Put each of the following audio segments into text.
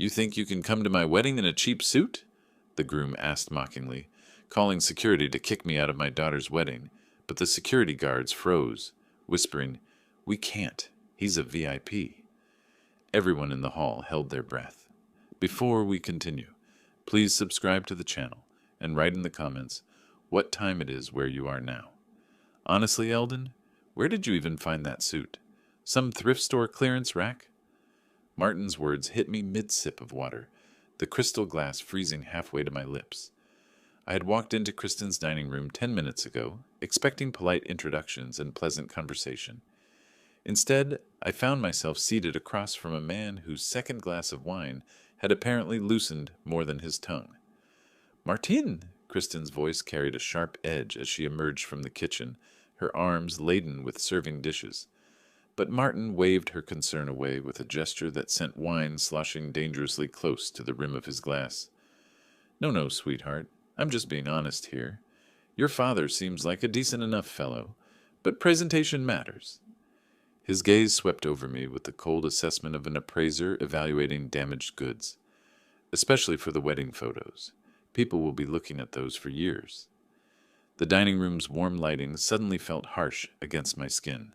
You think you can come to my wedding in a cheap suit? The groom asked mockingly, calling security to kick me out of my daughter's wedding, but the security guards froze, whispering, "We can't. He's a VIP." Everyone in the hall held their breath. Before we continue, please subscribe to the channel and write in the comments what time it is where you are now. Honestly, Eldon, where did you even find that suit? Some thrift store clearance rack? Martin's words hit me mid-sip of water, the crystal glass freezing halfway to my lips. I had walked into Kristen's dining room 10 minutes ago, expecting polite introductions and pleasant conversation. Instead, I found myself seated across from a man whose second glass of wine had apparently loosened more than his tongue. "Martin!" Kristen's voice carried a sharp edge as she emerged from the kitchen, her arms laden with serving dishes. But Martin waved her concern away with a gesture that sent wine sloshing dangerously close to the rim of his glass. No, sweetheart. I'm just being honest here. Your father seems like a decent enough fellow, but presentation matters." His gaze swept over me with the cold assessment of an appraiser evaluating damaged goods. Especially for the wedding photos. People will be looking at those for years. The dining room's warm lighting suddenly felt harsh against my skin.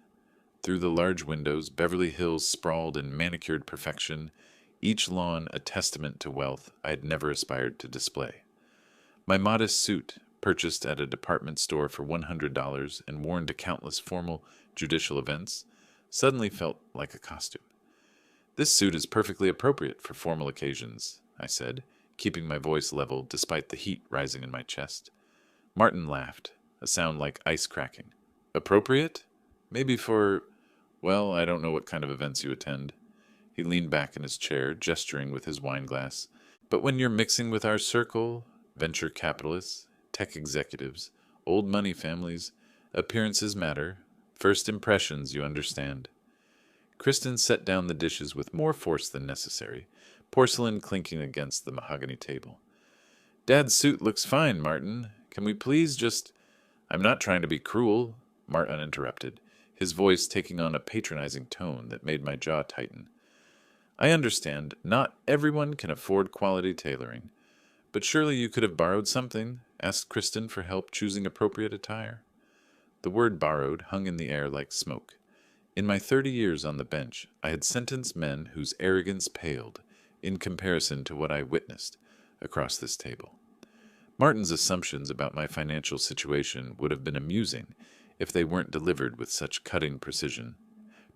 Through the large windows, Beverly Hills sprawled in manicured perfection, each lawn a testament to wealth I had never aspired to display. My modest suit, purchased at a department store for $100 and worn to countless formal judicial events, suddenly felt like a costume. "This suit is perfectly appropriate for formal occasions," I said, keeping my voice level despite the heat rising in my chest. Martin laughed, a sound like ice cracking. "Appropriate? Maybe for, well, I don't know what kind of events you attend." He leaned back in his chair, gesturing with his wine glass. "But when you're mixing with our circle, venture capitalists, tech executives, old money families, appearances matter. First impressions, you understand." Kristen set down the dishes with more force than necessary, porcelain clinking against the mahogany table. "Dad's suit looks fine, Martin. Can we please just—" "I'm not trying to be cruel," Martin interrupted, his voice taking on a patronizing tone that made my jaw tighten. "I understand not everyone can afford quality tailoring, but surely you could have borrowed something," asked Kristen for help choosing appropriate attire. The word borrowed hung in the air like smoke. In my 30 years on the bench, I had sentenced men whose arrogance paled in comparison to what I witnessed across this table. Martin's assumptions about my financial situation would have been amusing if they weren't delivered with such cutting precision.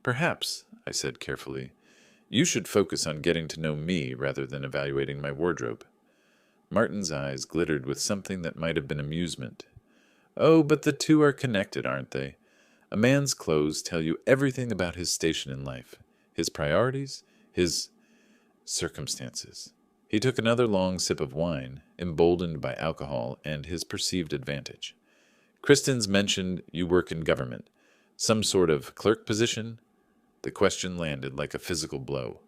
"Perhaps," I said carefully, "you should focus on getting to know me rather than evaluating my wardrobe." Martin's eyes glittered with something that might have been amusement. "Oh, but the two are connected, aren't they? A man's clothes tell you everything about his station in life, his priorities, his circumstances." He took another long sip of wine, emboldened by alcohol and his perceived advantage. "Kristen's mentioned you work in government. Some sort of clerk position?" The question landed like a physical blow.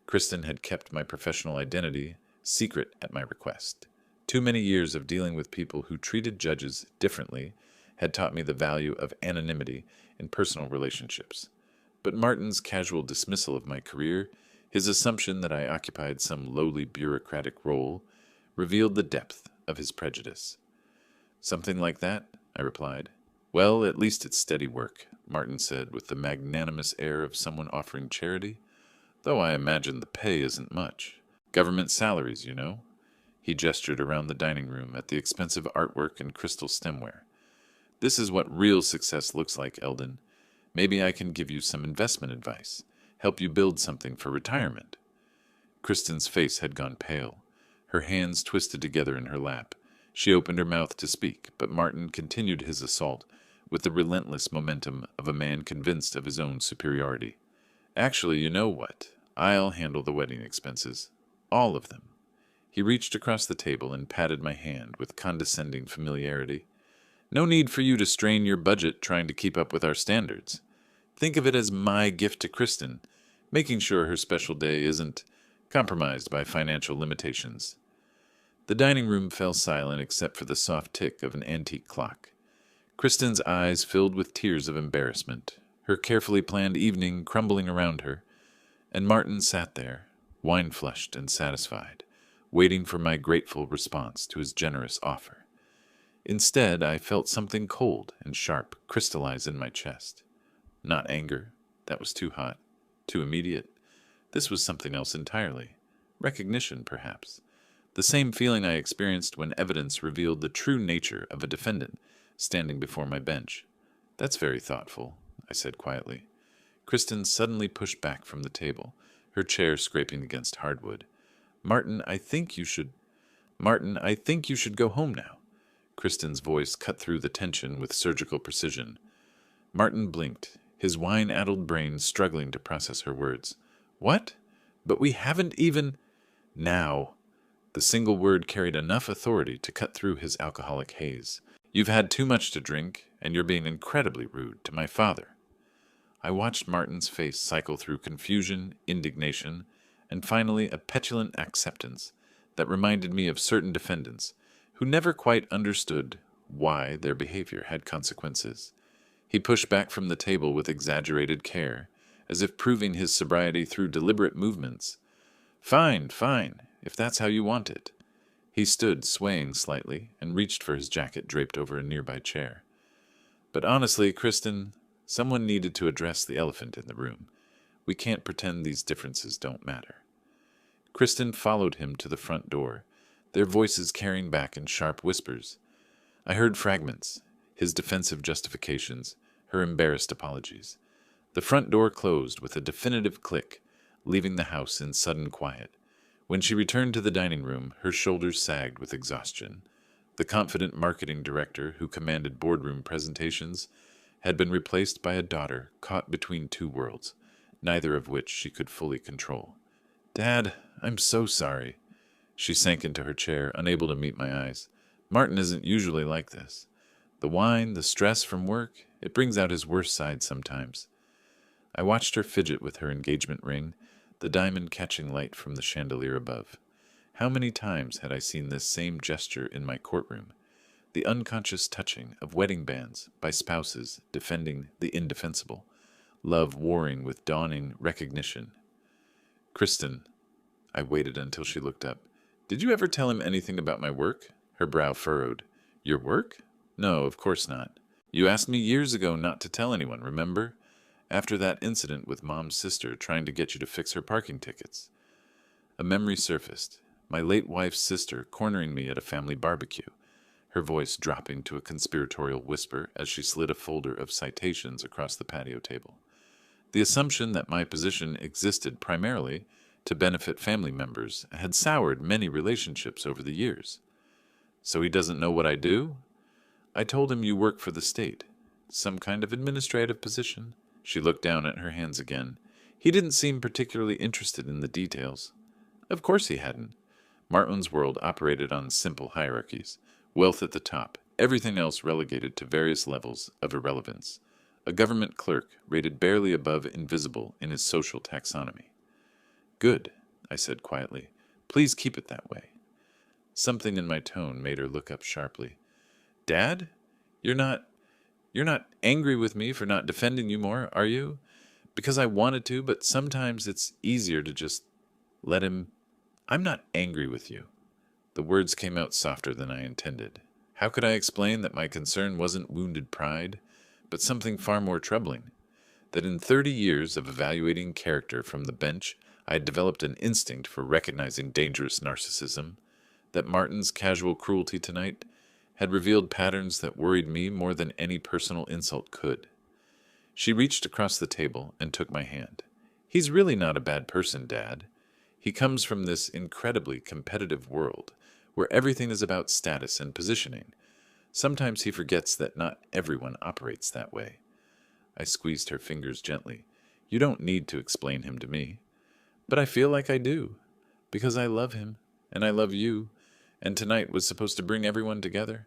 Kristen had kept my professional identity secret at my request. Too many years of dealing with people who treated judges differently had taught me the value of anonymity in personal relationships. But Martin's casual dismissal of my career, his assumption that I occupied some lowly bureaucratic role, revealed the depth of his prejudice. "Something like that," I replied. "Well, at least it's steady work," Martin said with the magnanimous air of someone offering charity, "though I imagine the pay isn't much. Government salaries, you know." He gestured around the dining room at the expensive artwork and crystal stemware. "This is what real success looks like, Eldon. Maybe I can give you some investment advice, help you build something for retirement." Kristen's face had gone pale. Her hands twisted together in her lap. She opened her mouth to speak, but Martin continued his assault with the relentless momentum of a man convinced of his own superiority. "Actually, you know what? I'll handle the wedding expenses. All of them." He reached across the table and patted my hand with condescending familiarity. "No need for you to strain your budget trying to keep up with our standards. Think of it as my gift to Kristen, making sure her special day isn't compromised by financial limitations." The dining room fell silent except for the soft tick of an antique clock. Kristen's eyes filled with tears of embarrassment, her carefully planned evening crumbling around her, and Martin sat there, wine-flushed and satisfied, waiting for my grateful response to his generous offer. Instead, I felt something cold and sharp crystallize in my chest. Not anger. That was too hot, too immediate. This was something else entirely. Recognition, perhaps. The same feeling I experienced when evidence revealed the true nature of a defendant standing before my bench. "That's very thoughtful," I said quietly. Kristen suddenly pushed back from the table, her chair scraping against hardwood. Martin, I think you should go home now." Kristen's voice cut through the tension with surgical precision. Martin blinked, his wine-addled brain struggling to process her words. "What? But we haven't even—" "Now." The single word carried enough authority to cut through his alcoholic haze. "You've had too much to drink, and you're being incredibly rude to my father." I watched Martin's face cycle through confusion, indignation, and finally a petulant acceptance that reminded me of certain defendants who never quite understood why their behavior had consequences. He pushed back from the table with exaggerated care, as if proving his sobriety through deliberate movements. "Fine, fine, if that's how you want it." He stood, swaying slightly, and reached for his jacket draped over a nearby chair. "But honestly, Kristen, someone needed to address the elephant in the room. We can't pretend these differences don't matter." Kristen followed him to the front door, their voices carrying back in sharp whispers. I heard fragments, his defensive justifications, her embarrassed apologies. The front door closed with a definitive click, leaving the house in sudden quiet. When she returned to the dining room, her shoulders sagged with exhaustion. The confident marketing director who commanded boardroom presentations had been replaced by a daughter caught between two worlds, neither of which she could fully control. "Dad, I'm so sorry." She sank into her chair, unable to meet my eyes. "Martin isn't usually like this. The wine, the stress from work, it brings out his worst side sometimes." I watched her fidget with her engagement ring, the diamond catching light from the chandelier above. How many times had I seen this same gesture in my courtroom? The unconscious touching of wedding bands by spouses defending the indefensible, love warring with dawning recognition. "Kristen," I waited until she looked up. "Did you ever tell him anything about my work?" Her brow furrowed. "Your work? No, of course not. You asked me years ago not to tell anyone, remember? After that incident with Mom's sister trying to get you to fix her parking tickets." A memory surfaced, my late wife's sister cornering me at a family barbecue, her voice dropping to a conspiratorial whisper as she slid a folder of citations across the patio table. The assumption that my position existed primarily to benefit family members had soured many relationships over the years. "So he doesn't know what I do?" "I told him you work for the state. Some kind of administrative position." She looked down at her hands again. "He didn't seem particularly interested in the details." Of course he hadn't. Martin's world operated on simple hierarchies. Wealth at the top, everything else relegated to various levels of irrelevance. A government clerk rated barely above invisible in his social taxonomy. "Good," I said quietly. "Please keep it that way." Something in my tone made her look up sharply. "Dad? You're not angry with me for not defending you more, are you? Because I wanted to, but sometimes it's easier to just let him—" "I'm not angry with you." The words came out softer than I intended. How could I explain that my concern wasn't wounded pride, but something far more troubling? That in 30 years of evaluating character from the bench, I had developed an instinct for recognizing dangerous narcissism. That Martin's casual cruelty tonight had revealed patterns that worried me more than any personal insult could. She reached across the table and took my hand. "He's really not a bad person, Dad. He comes from this incredibly competitive world where everything is about status and positioning. Sometimes he forgets that not everyone operates that way." I squeezed her fingers gently. "You don't need to explain him to me." "But I feel like I do, because I love him, and I love you, and tonight was supposed to bring everyone together."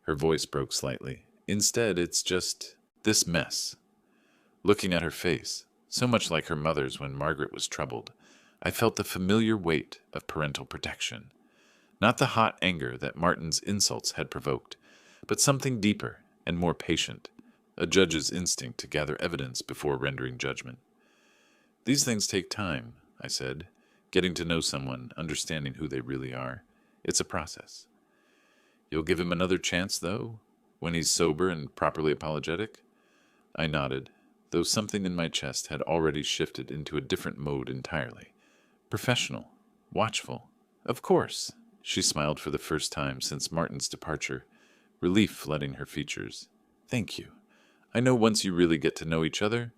Her voice broke slightly. "Instead, it's just this mess." Looking at her face, so much like her mother's when Margaret was troubled, I felt the familiar weight of parental protection. Not the hot anger that Martin's insults had provoked, but something deeper and more patient, a judge's instinct to gather evidence before rendering judgment. "These things take time," I said. Getting to know someone, understanding who they really are, it's a process. You'll give him another chance, though, when he's sober and properly apologetic? I nodded, though something in my chest had already shifted into a different mode entirely. Professional. Watchful. Of course. She smiled for the first time since Martin's departure, relief flooding her features. Thank you. I know once you really get to know each other.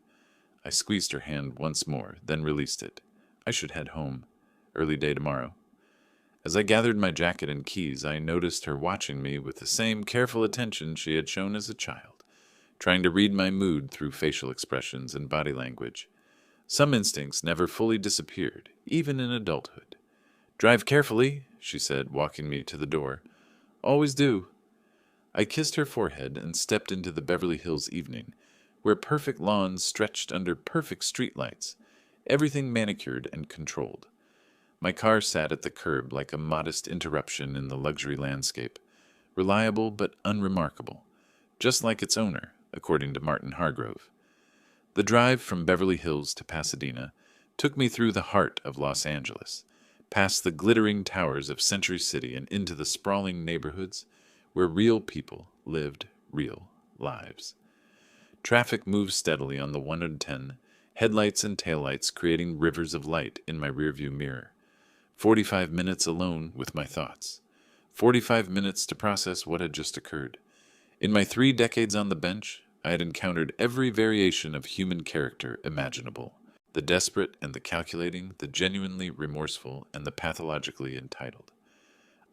I squeezed her hand once more, then released it. I should head home. Early day tomorrow. As I gathered my jacket and keys, I noticed her watching me with the same careful attention she had shown as a child, trying to read my mood through facial expressions and body language. Some instincts never fully disappeared, even in adulthood. Drive carefully, she said, walking me to the door. Always do. I kissed her forehead and stepped into the Beverly Hills evening, where perfect lawns stretched under perfect streetlights, everything manicured and controlled. My car sat at the curb like a modest interruption in the luxury landscape, reliable but unremarkable, just like its owner, according to Martin Hargrove. The drive from Beverly Hills to Pasadena took me through the heart of Los Angeles, past the glittering towers of Century City and into the sprawling neighborhoods where real people lived real lives. Traffic moved steadily on the 110, headlights and taillights creating rivers of light in my rearview mirror. 45 minutes alone with my thoughts. 45 minutes to process what had just occurred. In my 3 decades on the bench, I had encountered every variation of human character imaginable. The desperate and the calculating, the genuinely remorseful and the pathologically entitled.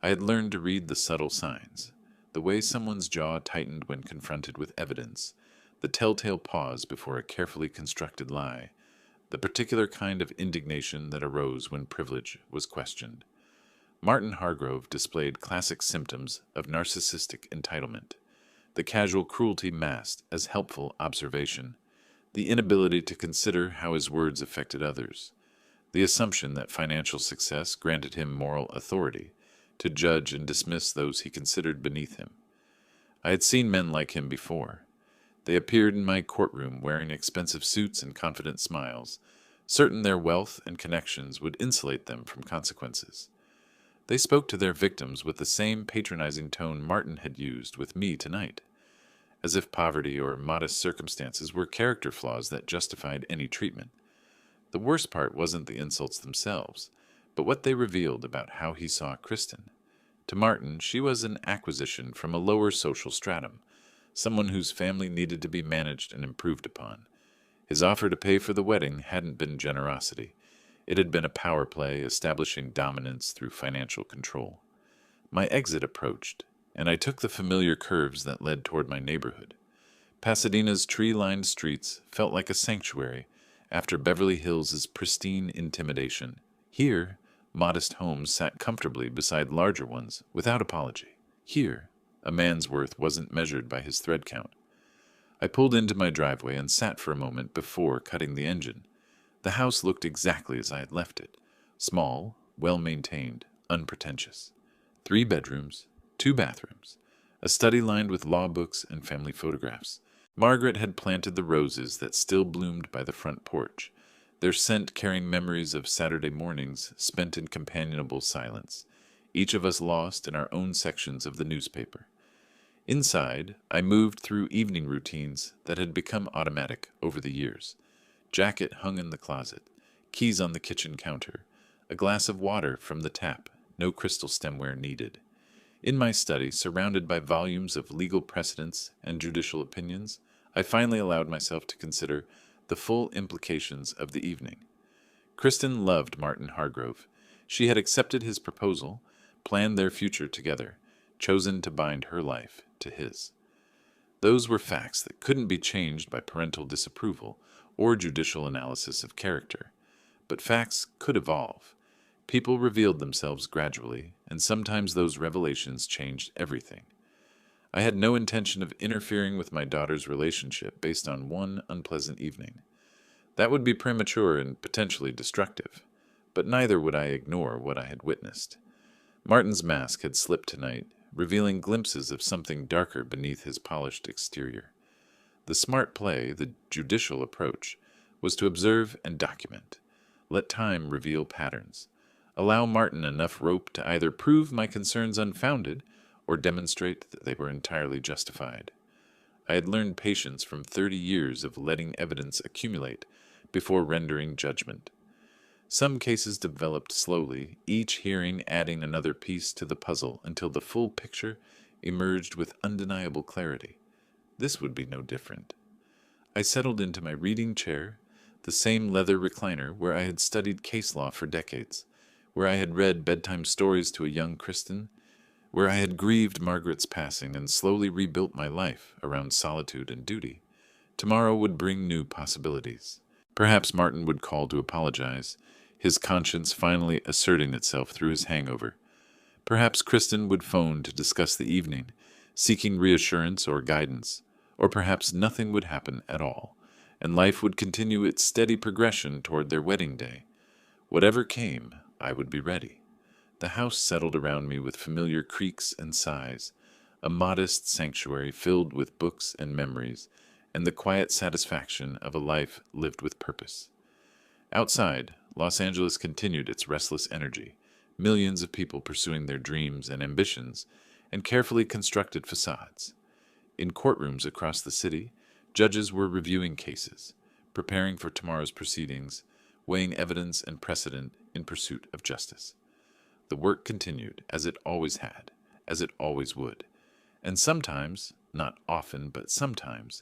I had learned to read the subtle signs, the way someone's jaw tightened when confronted with evidence, the telltale pause before a carefully constructed lie, the particular kind of indignation that arose when privilege was questioned. Martin Hargrove displayed classic symptoms of narcissistic entitlement, the casual cruelty masked as helpful observation, the inability to consider how his words affected others, the assumption that financial success granted him moral authority to judge and dismiss those he considered beneath him. I had seen men like him before. They appeared in my courtroom wearing expensive suits and confident smiles, certain their wealth and connections would insulate them from consequences. They spoke to their victims with the same patronizing tone Martin had used with me tonight, as if poverty or modest circumstances were character flaws that justified any treatment. The worst part wasn't the insults themselves, but what they revealed about how he saw Kristen. To Martin, she was an acquisition from a lower social stratum, someone whose family needed to be managed and improved upon. His offer to pay for the wedding hadn't been generosity. It had been a power play establishing dominance through financial control. My exit approached, and I took the familiar curves that led toward my neighborhood. Pasadena's tree-lined streets felt like a sanctuary after Beverly Hills' pristine intimidation. Here, modest homes sat comfortably beside larger ones without apology. Here, a man's worth wasn't measured by his thread count. I pulled into my driveway and sat for a moment before cutting the engine. The house looked exactly as I had left it. Small, well-maintained, unpretentious. 3 bedrooms, 2 bathrooms, a study lined with law books and family photographs. Margaret had planted the roses that still bloomed by the front porch, their scent carrying memories of Saturday mornings spent in companionable silence, each of us lost in our own sections of the newspaper. Inside, I moved through evening routines that had become automatic over the years. Jacket hung in the closet, keys on the kitchen counter, a glass of water from the tap, no crystal stemware needed. In my study, surrounded by volumes of legal precedents and judicial opinions, I finally allowed myself to consider the full implications of the evening. Kristen loved Martin Hargrove. She had accepted his proposal, planned their future together, chosen to bind her life to his. Those were facts that couldn't be changed by parental disapproval or judicial analysis of character. But facts could evolve. People revealed themselves gradually, and sometimes those revelations changed everything. I had no intention of interfering with my daughter's relationship based on one unpleasant evening. That would be premature and potentially destructive, but neither would I ignore what I had witnessed. Martin's mask had slipped tonight, revealing glimpses of something darker beneath his polished exterior. The smart play, the judicial approach, was to observe and document. Let time reveal patterns. Allow Martin enough rope to either prove my concerns unfounded or demonstrate that they were entirely justified. I had learned patience from 30 years of letting evidence accumulate before rendering judgment. Some cases developed slowly, each hearing adding another piece to the puzzle until the full picture emerged with undeniable clarity. This would be no different. I settled into my reading chair, the same leather recliner where I had studied case law for decades, where I had read bedtime stories to a young Kristen, where I had grieved Margaret's passing and slowly rebuilt my life around solitude and duty. Tomorrow would bring new possibilities. Perhaps Martin would call to apologize, his conscience finally asserting itself through his hangover. Perhaps Kristen would phone to discuss the evening, seeking reassurance or guidance, or perhaps nothing would happen at all, and life would continue its steady progression toward their wedding day. Whatever came, I would be ready. The house settled around me with familiar creaks and sighs, a modest sanctuary filled with books and memories, and the quiet satisfaction of a life lived with purpose. Outside, Los Angeles continued its restless energy, millions of people pursuing their dreams and ambitions, and carefully constructed facades. In courtrooms across the city, judges were reviewing cases, preparing for tomorrow's proceedings, weighing evidence and precedent in pursuit of justice. The work continued, as it always had, as it always would, and sometimes, not often, but sometimes,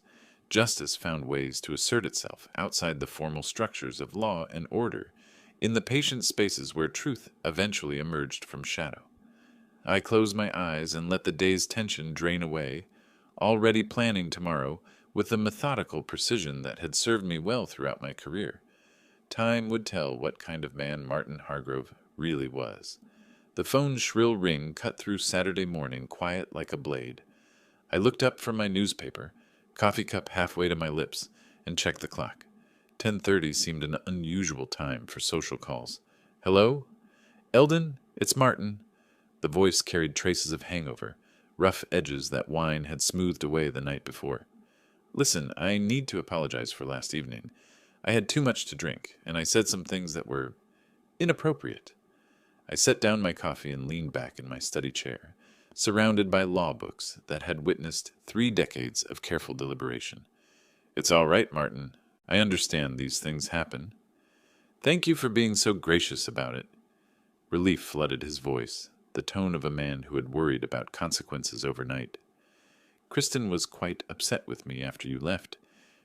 justice found ways to assert itself outside the formal structures of law and order, in the patient spaces where truth eventually emerged from shadow. I closed my eyes and let the day's tension drain away, already planning tomorrow with the methodical precision that had served me well throughout my career. Time would tell what kind of man Martin Hargrove really was. The phone's shrill ring cut through Saturday morning quiet like a blade. I looked up from my newspaper, coffee cup halfway to my lips, and checked the clock. 10:30 seemed an unusual time for social calls. "Hello? Eldon, it's Martin." The voice carried traces of hangover, rough edges that wine had smoothed away the night before. "Listen, I need to apologize for last evening. I had too much to drink, and I said some things that were inappropriate." I set down my coffee and leaned back in my study chair, surrounded by law books that had witnessed 3 decades of careful deliberation. "It's all right, Martin. I understand these things happen. Thank you for being so gracious about it." Relief flooded his voice, the tone of a man who had worried about consequences overnight. "Kristen was quite upset with me after you left.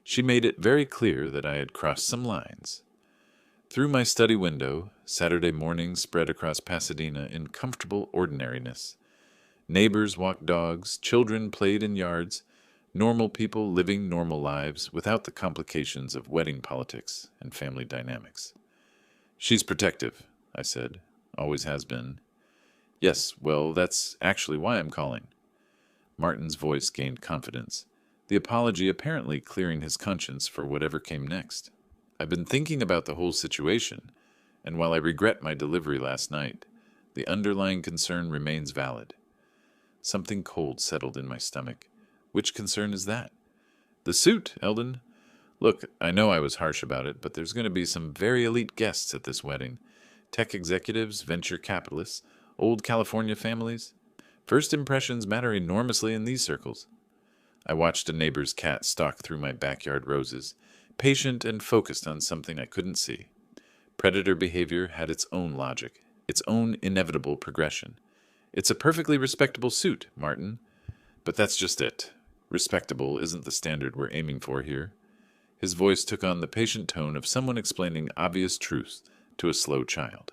She made it very clear that I had crossed some lines." Through my study window, Saturday morning spread across Pasadena in comfortable ordinariness. Neighbors walked dogs, children played in yards, normal people living normal lives without the complications of wedding politics and family dynamics. "She's protective," I said. "Always has been." "Yes, well, that's actually why I'm calling." Martin's voice gained confidence, the apology apparently clearing his conscience for whatever came next. "I've been thinking about the whole situation, and while I regret my delivery last night, the underlying concern remains valid." Something cold settled in my stomach. "Which concern is that?" "The suit, Eldon. Look, I know I was harsh about it, but there's going to be some very elite guests at this wedding. Tech executives, venture capitalists, old California families. First impressions matter enormously in these circles." I watched a neighbor's cat stalk through my backyard roses, patient and focused on something I couldn't see. Predator behavior had its own logic, its own inevitable progression. "It's a perfectly respectable suit, Martin. But that's just it. Respectable isn't the standard we're aiming for here." His voice took on the patient tone of someone explaining obvious truths to a slow child.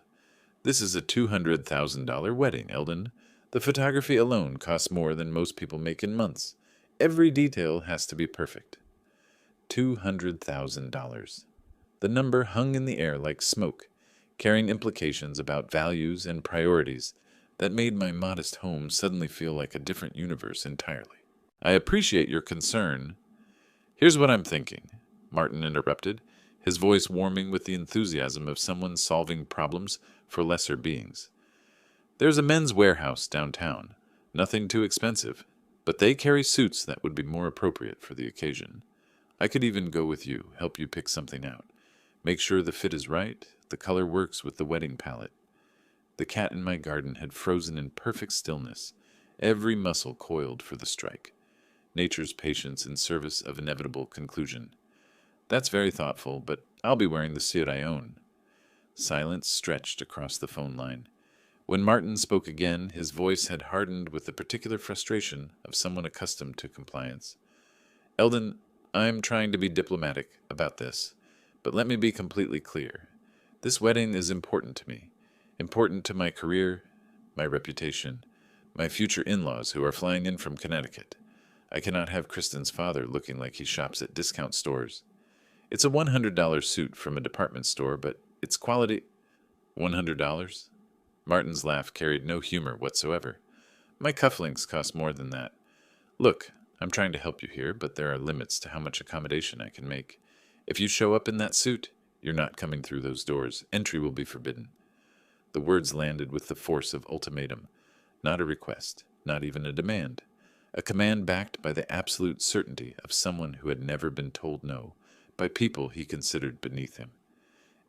"This is a $200,000 wedding, Eldon. The photography alone costs more than most people make in months. Every detail has to be perfect." $200,000. The number hung in the air like smoke, carrying implications about values and priorities that made my modest home suddenly feel like a different universe entirely. "I appreciate your concern. Here's what I'm thinking," Martin interrupted, his voice warming with the enthusiasm of someone solving problems for lesser beings. "There's a men's warehouse downtown, nothing too expensive, but they carry suits that would be more appropriate for the occasion. I could even go with you, help you pick something out. Make sure the fit is right, The color works with the wedding palette. The cat in my garden had frozen in perfect stillness, every muscle coiled for the strike. Nature's patience in service of inevitable conclusion. That's very thoughtful, but I'll be wearing the suit I own. Silence stretched across the phone line. When Martin spoke again, his voice had hardened with the particular frustration of someone accustomed to compliance. Eldon, I'm trying to be diplomatic about this, but let me be completely clear. This wedding is important to me, important to my career, my reputation, my future in-laws who are flying in from Connecticut. I cannot have Kristen's father looking like he shops at discount stores. It's a $100 suit from a department store, but it's quality. $100? Martin's laugh carried no humor whatsoever. My cufflinks cost more than that. Look, I'm trying to help you here, but there are limits to how much accommodation I can make. If you show up in that suit, you're not coming through those doors. Entry will be forbidden. The words landed with the force of ultimatum. Not a request, not even a demand. A command backed by the absolute certainty of someone who had never been told no, by people he considered beneath him.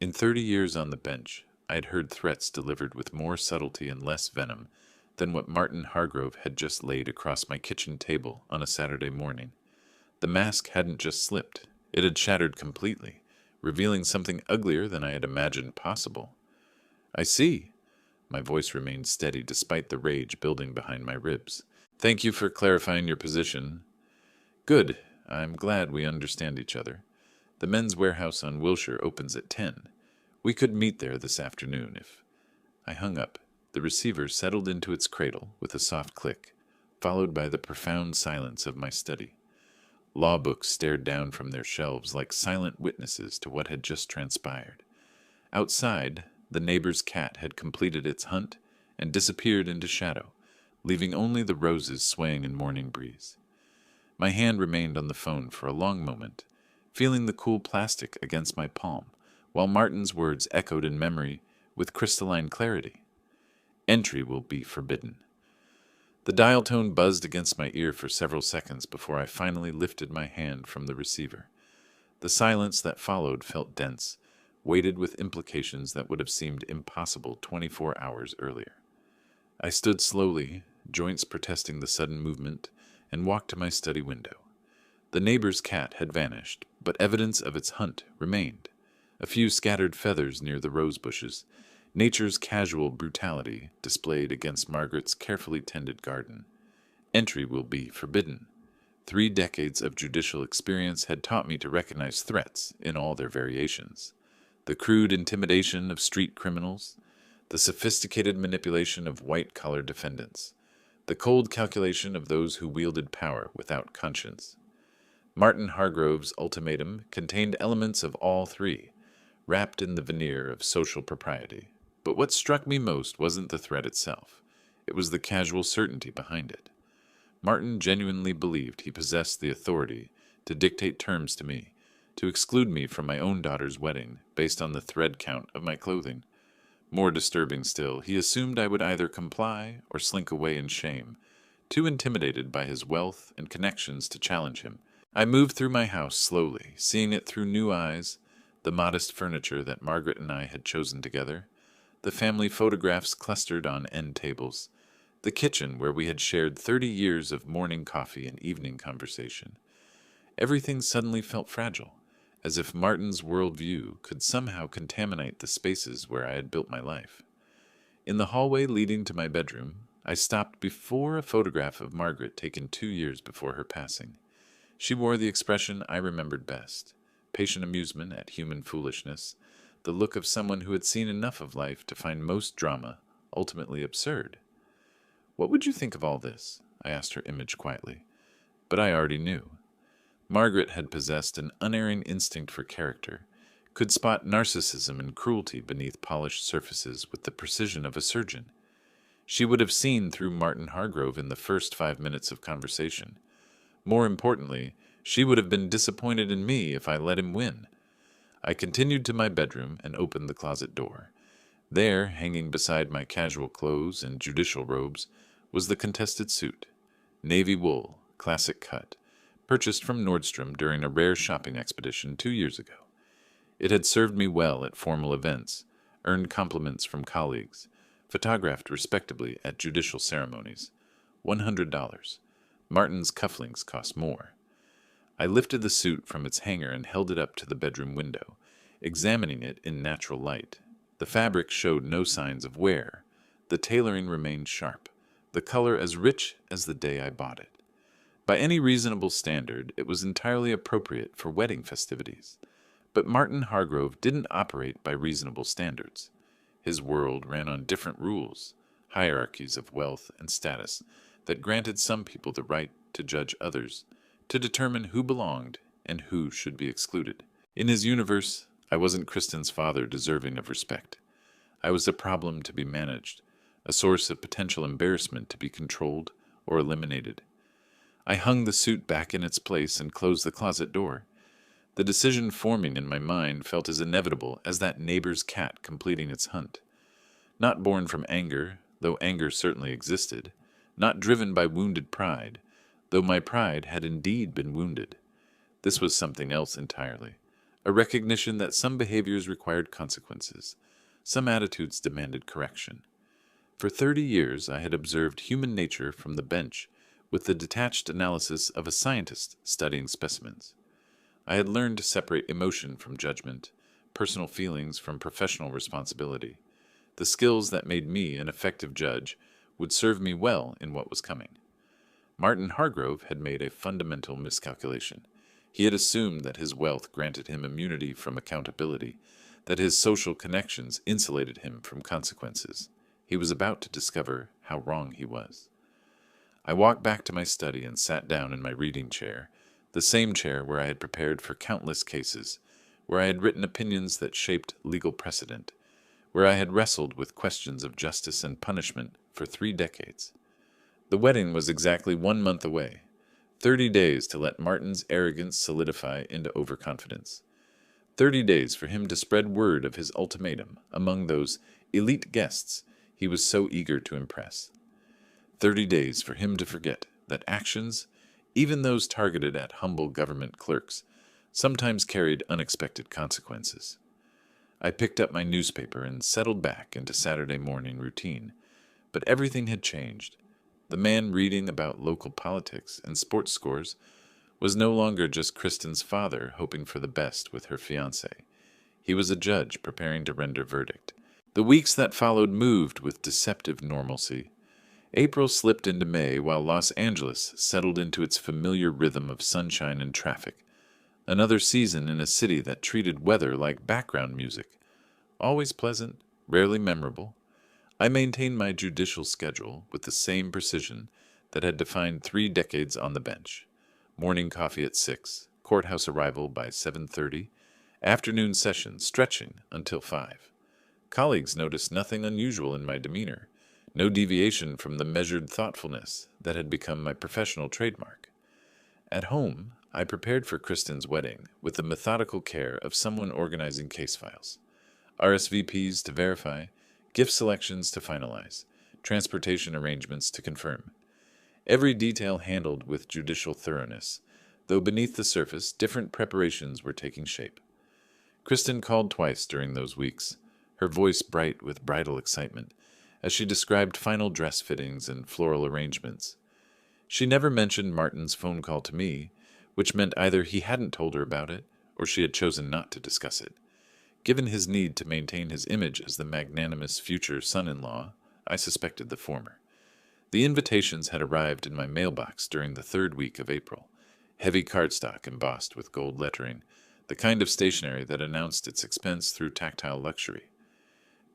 In 30 years on the bench, I had heard threats delivered with more subtlety and less venom than what Martin Hargrove had just laid across my kitchen table on a Saturday morning. The mask hadn't just slipped, it had shattered completely, revealing something uglier than I had imagined possible. I see. My voice remained steady despite the rage building behind my ribs. Thank you for clarifying your position. Good. I'm glad we understand each other. The men's warehouse on Wilshire opens at 10. We could meet there this afternoon if... I hung up. The receiver settled into its cradle with a soft click, followed by the profound silence of my study. Law books stared down from their shelves like silent witnesses to what had just transpired. Outside, the neighbor's cat had completed its hunt and disappeared into shadow, leaving only the roses swaying in morning breeze. My hand remained on the phone for a long moment, feeling the cool plastic against my palm, while Martin's words echoed in memory with crystalline clarity. Entry will be forbidden. The dial tone buzzed against my ear for several seconds before I finally lifted my hand from the receiver. The silence that followed felt dense, weighted with implications that would have seemed impossible 24 hours earlier. I stood slowly, joints protesting the sudden movement, and walked to my study window. The neighbor's cat had vanished, but evidence of its hunt remained. A few scattered feathers near the rose bushes, nature's casual brutality displayed against Margaret's carefully tended garden. Entry will be forbidden. 3 decades of judicial experience had taught me to recognize threats in all their variations. The crude intimidation of street criminals, the sophisticated manipulation of white-collar defendants, the cold calculation of those who wielded power without conscience. Martin Hargrove's ultimatum contained elements of all three, wrapped in the veneer of social propriety. But what struck me most wasn't the threat itself. It was the casual certainty behind it. Martin genuinely believed he possessed the authority to dictate terms to me, to exclude me from my own daughter's wedding based on the thread count of my clothing. More disturbing still, he assumed I would either comply or slink away in shame, too intimidated by his wealth and connections to challenge him. I moved through my house slowly, seeing it through new eyes, the modest furniture that Margaret and I had chosen together, the family photographs clustered on end tables, the kitchen where we had shared 30 years of morning coffee and evening conversation. Everything suddenly felt fragile, as if Martin's worldview could somehow contaminate the spaces where I had built my life. In the hallway leading to my bedroom, I stopped before a photograph of Margaret taken 2 years before her passing. She wore the expression I remembered best, patient amusement at human foolishness, the look of someone who had seen enough of life to find most drama ultimately absurd. "What would you think of all this?" I asked her image quietly. But I already knew. Margaret had possessed an unerring instinct for character, could spot narcissism and cruelty beneath polished surfaces with the precision of a surgeon. She would have seen through Martin Hargrove in the first 5 minutes of conversation. More importantly, she would have been disappointed in me if I let him win. I continued to my bedroom and opened the closet door. There, hanging beside my casual clothes and judicial robes, was the contested suit. Navy wool, classic cut, purchased from Nordstrom during a rare shopping expedition 2 years ago. It had served me well at formal events, earned compliments from colleagues, photographed respectably at judicial ceremonies. $100. Martin's cufflinks cost more. I lifted the suit from its hanger and held it up to the bedroom window, examining it in natural light. The fabric showed no signs of wear. The tailoring remained sharp, the color as rich as the day I bought it. By any reasonable standard, it was entirely appropriate for wedding festivities. But Martin Hargrove didn't operate by reasonable standards. His world ran on different rules, hierarchies of wealth and status that granted some people the right to judge others, to determine who belonged and who should be excluded. In his universe, I wasn't Kristen's father deserving of respect. I was a problem to be managed, a source of potential embarrassment to be controlled or eliminated. I hung the suit back in its place and closed the closet door. The decision forming in my mind felt as inevitable as that neighbor's cat completing its hunt. Not born from anger, though anger certainly existed. Not driven by wounded pride, though my pride had indeed been wounded. This was something else entirely. A recognition that some behaviors required consequences. Some attitudes demanded correction. For 30 years I had observed human nature from the bench with the detached analysis of a scientist studying specimens. I had learned to separate emotion from judgment, personal feelings from professional responsibility. The skills that made me an effective judge would serve me well in what was coming. Martin Hargrove had made a fundamental miscalculation. He had assumed that his wealth granted him immunity from accountability, that his social connections insulated him from consequences. He was about to discover how wrong he was. I walked back to my study and sat down in my reading chair, the same chair where I had prepared for countless cases, where I had written opinions that shaped legal precedent, where I had wrestled with questions of justice and punishment for 3 decades. The wedding was exactly 1 month away, 30 days to let Martin's arrogance solidify into overconfidence, 30 days for him to spread word of his ultimatum among those elite guests he was so eager to impress, 30 days for him to forget that actions, even those targeted at humble government clerks, sometimes carried unexpected consequences. I picked up my newspaper and settled back into Saturday morning routine, but everything had changed. The man reading about local politics and sports scores was no longer just Kristen's father hoping for the best with her fiancé. He was a judge preparing to render verdict. The weeks that followed moved with deceptive normalcy. April slipped into May while Los Angeles settled into its familiar rhythm of sunshine and traffic. Another season in a city that treated weather like background music. Always pleasant, rarely memorable. I maintained my judicial schedule with the same precision that had defined 3 decades on the bench. Morning coffee at 6, courthouse arrival by 7:30, afternoon session stretching until 5. Colleagues noticed nothing unusual in my demeanor, no deviation from the measured thoughtfulness that had become my professional trademark. At home, I prepared for Kristen's wedding with the methodical care of someone organizing case files. RSVPs to verify, gift selections to finalize, transportation arrangements to confirm. Every detail handled with judicial thoroughness, though beneath the surface different preparations were taking shape. Kristen called twice during those weeks, her voice bright with bridal excitement, as she described final dress fittings and floral arrangements. She never mentioned Martin's phone call to me, which meant either he hadn't told her about it, or she had chosen not to discuss it. Given his need to maintain his image as the magnanimous future son-in-law, I suspected the former. The invitations had arrived in my mailbox during the 3rd week of April, heavy cardstock embossed with gold lettering, the kind of stationery that announced its expense through tactile luxury.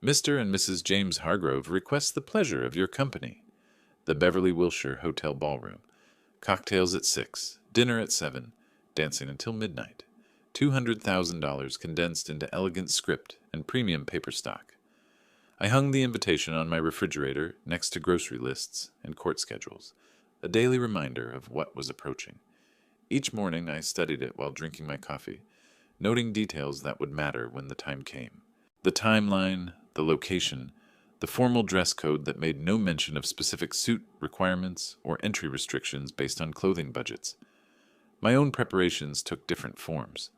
Mr. and Mrs. James Hargrove request the pleasure of your company. The Beverly Wilshire Hotel Ballroom. Cocktails at 6, dinner at 7, dancing until midnight. $200,000 condensed into elegant script and premium paper stock. I hung the invitation on my refrigerator next to grocery lists and court schedules, a daily reminder of what was approaching. Each morning I studied it while drinking my coffee, noting details that would matter when the time came. The timeline, the location, the formal dress code that made no mention of specific suit requirements or entry restrictions based on clothing budgets. My own preparations took different forms.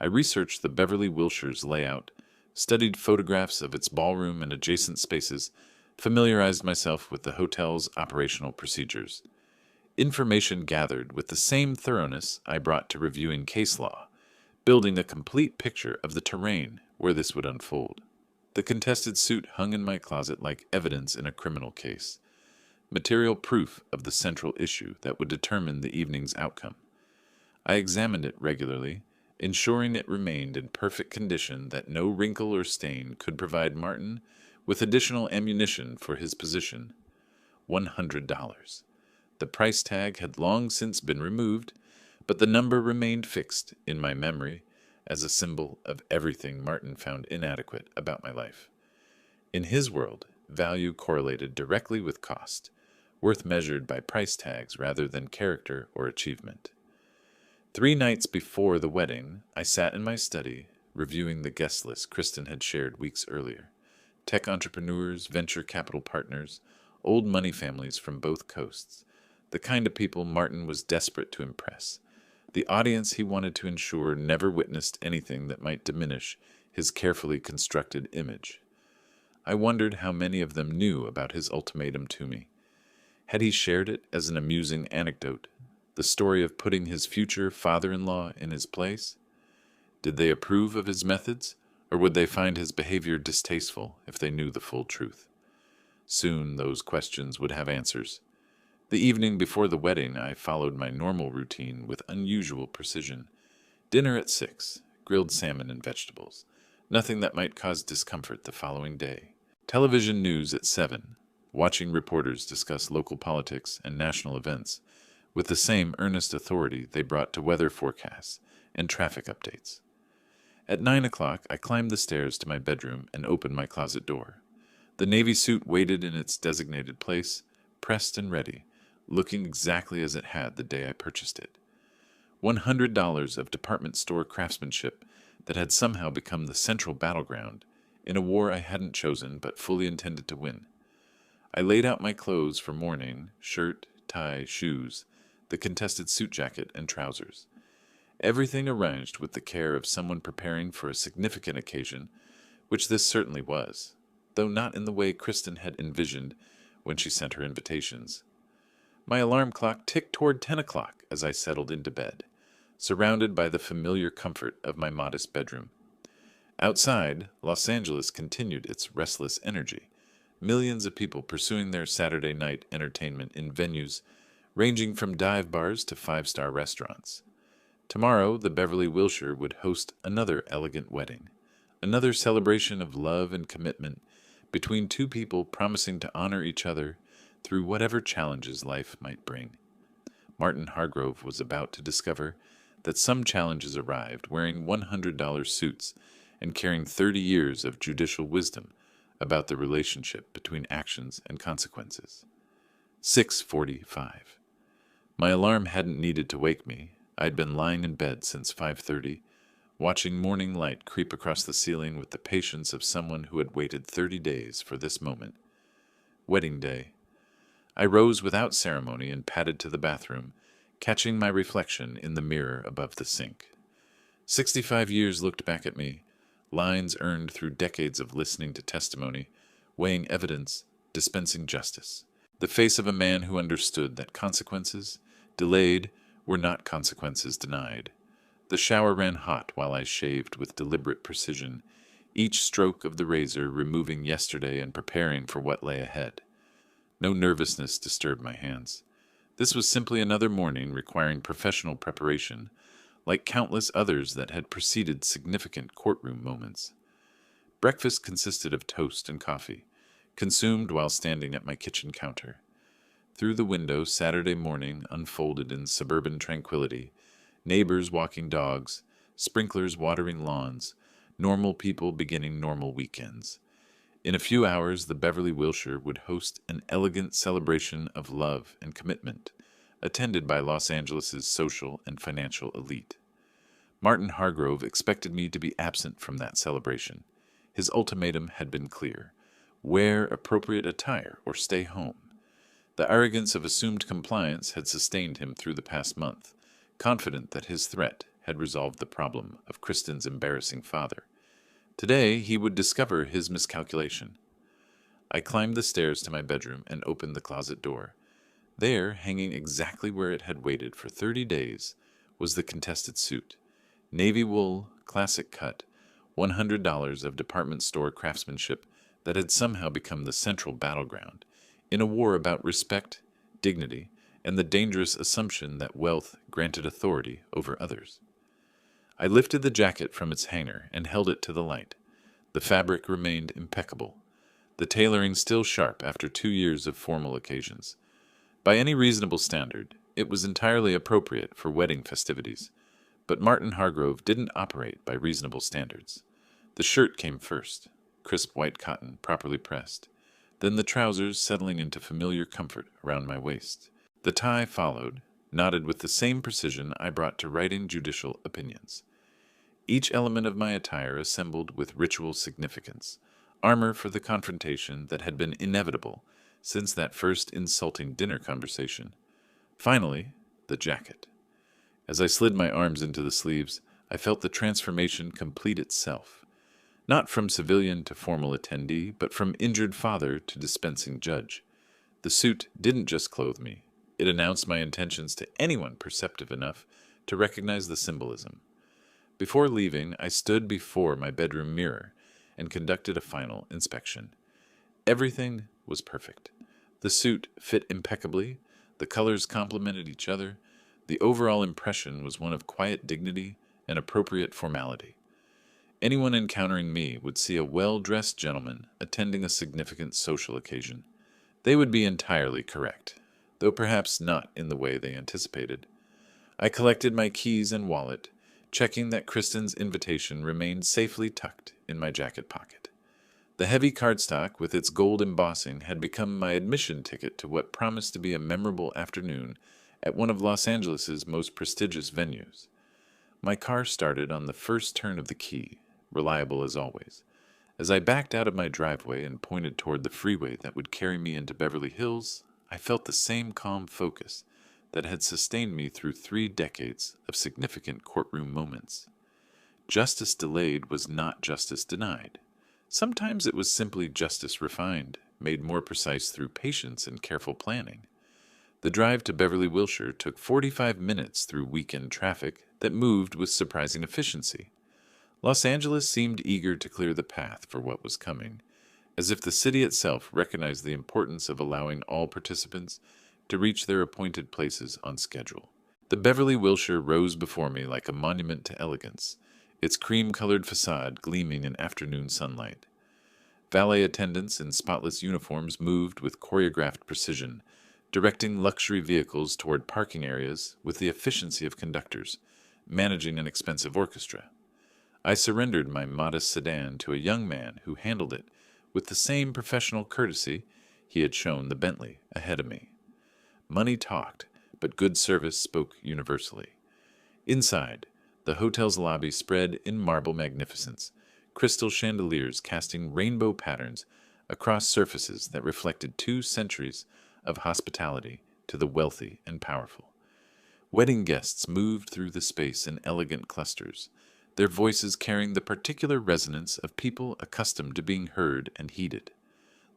I researched the Beverly Wilshire's layout, studied photographs of its ballroom and adjacent spaces, familiarized myself with the hotel's operational procedures. Information gathered with the same thoroughness I brought to reviewing case law, building a complete picture of the terrain where this would unfold. The contested suit hung in my closet like evidence in a criminal case, material proof of the central issue that would determine the evening's outcome. I examined it regularly, ensuring it remained in perfect condition that no wrinkle or stain could provide Martin with additional ammunition for his position. $100. The price tag had long since been removed, but the number remained fixed in my memory as a symbol of everything Martin found inadequate about my life. In his world, value correlated directly with cost, worth measured by price tags rather than character or achievement. 3 nights before the wedding, I sat in my study, reviewing the guest list Kristen had shared weeks earlier. Tech entrepreneurs, venture capital partners, old money families from both coasts, the kind of people Martin was desperate to impress. The audience he wanted to ensure never witnessed anything that might diminish his carefully constructed image. I wondered how many of them knew about his ultimatum to me. Had he shared it as an amusing anecdote, the story of putting his future father-in-law in his place? Did they approve of his methods, or would they find his behavior distasteful if they knew the full truth? Soon those questions would have answers. The evening before the wedding, I followed my normal routine with unusual precision. Dinner at 6, grilled salmon and vegetables. Nothing that might cause discomfort the following day. Television news at 7, watching reporters discuss local politics and national events with the same earnest authority they brought to weather forecasts and traffic updates. At 9 o'clock, I climbed the stairs to my bedroom and opened my closet door. The navy suit waited in its designated place, pressed and ready, looking exactly as it had the day I purchased it. $100 of department store craftsmanship that had somehow become the central battleground in a war I hadn't chosen but fully intended to win. I laid out my clothes for morning: shirt, tie, shoes, the contested suit jacket, and trousers. Everything arranged with the care of someone preparing for a significant occasion, which this certainly was, though not in the way Kristen had envisioned when she sent her invitations. My alarm clock ticked toward 10 o'clock as I settled into bed, surrounded by the familiar comfort of my modest bedroom. Outside, Los Angeles continued its restless energy, millions of people pursuing their Saturday night entertainment in venues ranging from dive bars to 5-star restaurants. Tomorrow, the Beverly Wilshire would host another elegant wedding, another celebration of love and commitment between two people promising to honor each other through whatever challenges life might bring. Martin Hargrove was about to discover that some challenges arrived wearing $100 suits and carrying 30 years of judicial wisdom about the relationship between actions and consequences. 6:45. My alarm hadn't needed to wake me. I'd been lying in bed since 5:30, watching morning light creep across the ceiling with the patience of someone who had waited 30 days for this moment. Wedding day. I rose without ceremony and padded to the bathroom, catching my reflection in the mirror above the sink. 65 years looked back at me, lines earned through decades of listening to testimony, weighing evidence, dispensing justice. The face of a man who understood that consequences delayed were not consequences denied. The shower ran hot while I shaved with deliberate precision, each stroke of the razor removing yesterday and preparing for what lay ahead. No nervousness disturbed my hands. This was simply another morning requiring professional preparation, like countless others that had preceded significant courtroom moments. Breakfast consisted of toast and coffee, consumed while standing at my kitchen counter. Through the window, Saturday morning unfolded in suburban tranquility, neighbors walking dogs, sprinklers watering lawns, normal people beginning normal weekends. In a few hours, the Beverly Wilshire would host an elegant celebration of love and commitment, attended by Los Angeles's social and financial elite. Martin Hargrove expected me to be absent from that celebration. His ultimatum had been clear: wear appropriate attire or stay home. The arrogance of assumed compliance had sustained him through the past month, confident that his threat had resolved the problem of Kristen's embarrassing father. Today he would discover his miscalculation. I climbed the stairs to my bedroom and opened the closet door. There, hanging exactly where it had waited for 30 days, was the contested suit. Navy wool, classic cut, $100 of department store craftsmanship that had somehow become the central battleground in a war about respect, dignity, and the dangerous assumption that wealth granted authority over others. I lifted the jacket from its hanger and held it to the light. The fabric remained impeccable, the tailoring still sharp after 2 years of formal occasions. By any reasonable standard, it was entirely appropriate for wedding festivities, but Martin Hargrove didn't operate by reasonable standards. The shirt came first, crisp white cotton, properly pressed, then the trousers settling into familiar comfort around my waist. The tie followed, knotted with the same precision I brought to writing judicial opinions. Each element of my attire assembled with ritual significance, armor for the confrontation that had been inevitable since that first insulting dinner conversation. Finally, the jacket. As I slid my arms into the sleeves, I felt the transformation complete itself. Not from civilian to formal attendee, but from injured father to dispensing judge. The suit didn't just clothe me. It announced my intentions to anyone perceptive enough to recognize the symbolism. Before leaving, I stood before my bedroom mirror and conducted a final inspection. Everything was perfect. The suit fit impeccably, the colors complemented each other, the overall impression was one of quiet dignity and appropriate formality. Anyone encountering me would see a well-dressed gentleman attending a significant social occasion. They would be entirely correct, though perhaps not in the way they anticipated. I collected my keys and wallet, checking that Kristen's invitation remained safely tucked in my jacket pocket. The heavy cardstock with its gold embossing had become my admission ticket to what promised to be a memorable afternoon at one of Los Angeles's most prestigious venues. My car started on the first turn of the key, reliable as always. As I backed out of my driveway and pointed toward the freeway that would carry me into Beverly Hills, I felt the same calm focus that had sustained me through 3 decades of significant courtroom moments. Justice delayed was not justice denied. Sometimes it was simply justice refined, made more precise through patience and careful planning. The drive to Beverly, Wilshire took 45 minutes through weekend traffic that moved with surprising efficiency. Los Angeles seemed eager to clear the path for what was coming, as if the city itself recognized the importance of allowing all participants to reach their appointed places on schedule. The Beverly Wilshire rose before me like a monument to elegance, its cream-colored facade gleaming in afternoon sunlight. Valet attendants in spotless uniforms moved with choreographed precision, directing luxury vehicles toward parking areas with the efficiency of conductors, managing an expensive orchestra. I surrendered my modest sedan to a young man who handled it with the same professional courtesy he had shown the Bentley ahead of me. Money talked, but good service spoke universally. Inside, the hotel's lobby spread in marble magnificence, crystal chandeliers casting rainbow patterns across surfaces that reflected 2 centuries of hospitality to the wealthy and powerful. Wedding guests moved through the space in elegant clusters, their voices carrying the particular resonance of people accustomed to being heard and heeded.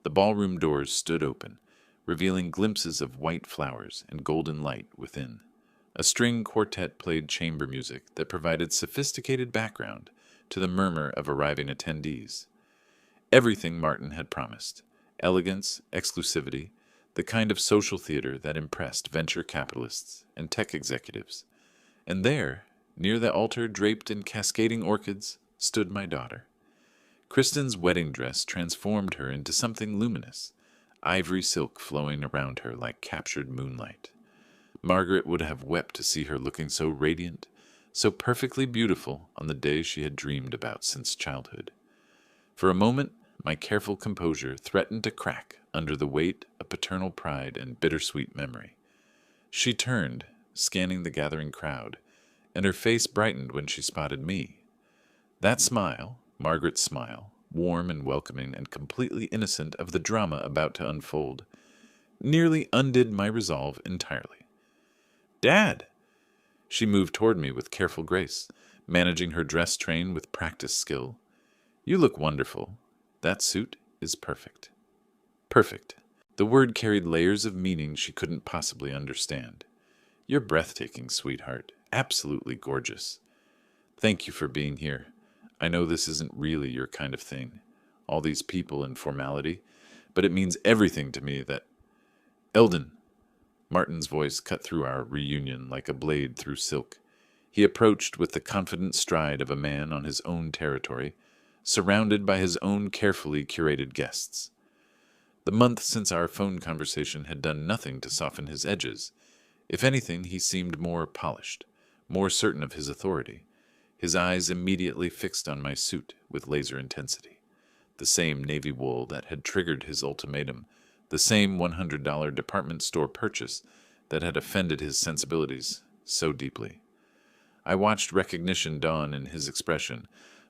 The ballroom doors stood open, revealing glimpses of white flowers and golden light within. A string quartet played chamber music that provided sophisticated background to the murmur of arriving attendees. Everything Martin had promised: elegance, exclusivity, the kind of social theater that impressed venture capitalists and tech executives. And there, near the altar draped in cascading orchids, stood my daughter. Kristen's wedding dress transformed her into something luminous, ivory silk flowing around her like captured moonlight. Margaret would have wept to see her looking so radiant, so perfectly beautiful on the day she had dreamed about since childhood. For a moment, my careful composure threatened to crack under the weight of paternal pride and bittersweet memory. She turned, scanning the gathering crowd, and her face brightened when she spotted me. That smile, Margaret's smile, warm and welcoming and completely innocent of the drama about to unfold, nearly undid my resolve entirely. "Dad!" She moved toward me with careful grace, managing her dress train with practiced skill. You look wonderful. That suit is perfect. Perfect. The word carried layers of meaning she couldn't possibly understand. You're breathtaking, sweetheart. Absolutely gorgeous. Thank you for being here. I know this isn't really your kind of thing, all these people and formality, but it means everything to me that... Eldon! Martin's voice cut through our reunion like a blade through silk. He approached with the confident stride of a man on his own territory, surrounded by his own carefully curated guests. The month since our phone conversation had done nothing to soften his edges. If anything, he seemed more polished, more certain of his authority, his eyes immediately fixed on my suit with laser intensity. The same navy wool that had triggered his ultimatum, the same $100 department store purchase that had offended his sensibilities so deeply. I watched recognition dawn in his expression,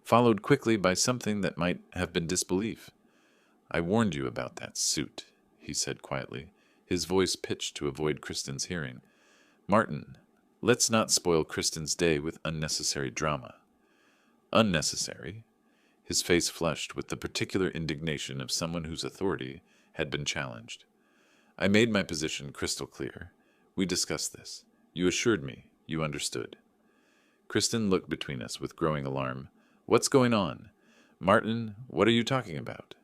followed quickly by something that might have been disbelief. I warned you about that suit, he said quietly, his voice pitched to avoid Kristen's hearing. Martin, let's not spoil Kristen's day with unnecessary drama. Unnecessary? His face flushed with the particular indignation of someone whose authority had been challenged. I made my position crystal clear. We discussed this. You assured me you understood. Kristen looked between us with growing alarm. What's going on? Martin, what are you talking about?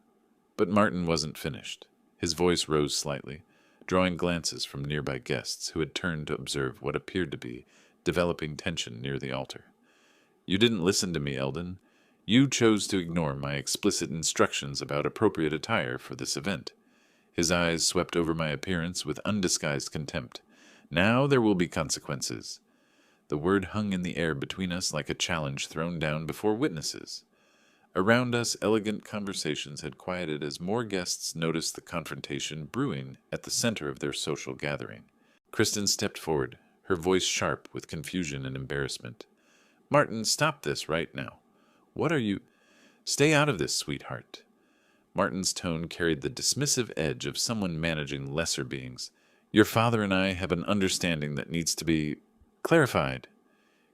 But Martin wasn't finished. His voice rose slightly, drawing glances from nearby guests who had turned to observe what appeared to be developing tension near the altar. You didn't listen to me, Eldon. You chose to ignore my explicit instructions about appropriate attire for this event. His eyes swept over my appearance with undisguised contempt. Now there will be consequences. The word hung in the air between us like a challenge thrown down before witnesses. Around us, elegant conversations had quieted as more guests noticed the confrontation brewing at the center of their social gathering. Kristen stepped forward, her voice sharp with confusion and embarrassment. Martin, stop this right now. What are you... Stay out of this, sweetheart. Martin's tone carried the dismissive edge of someone managing lesser beings. Your father and I have an understanding that needs to be clarified.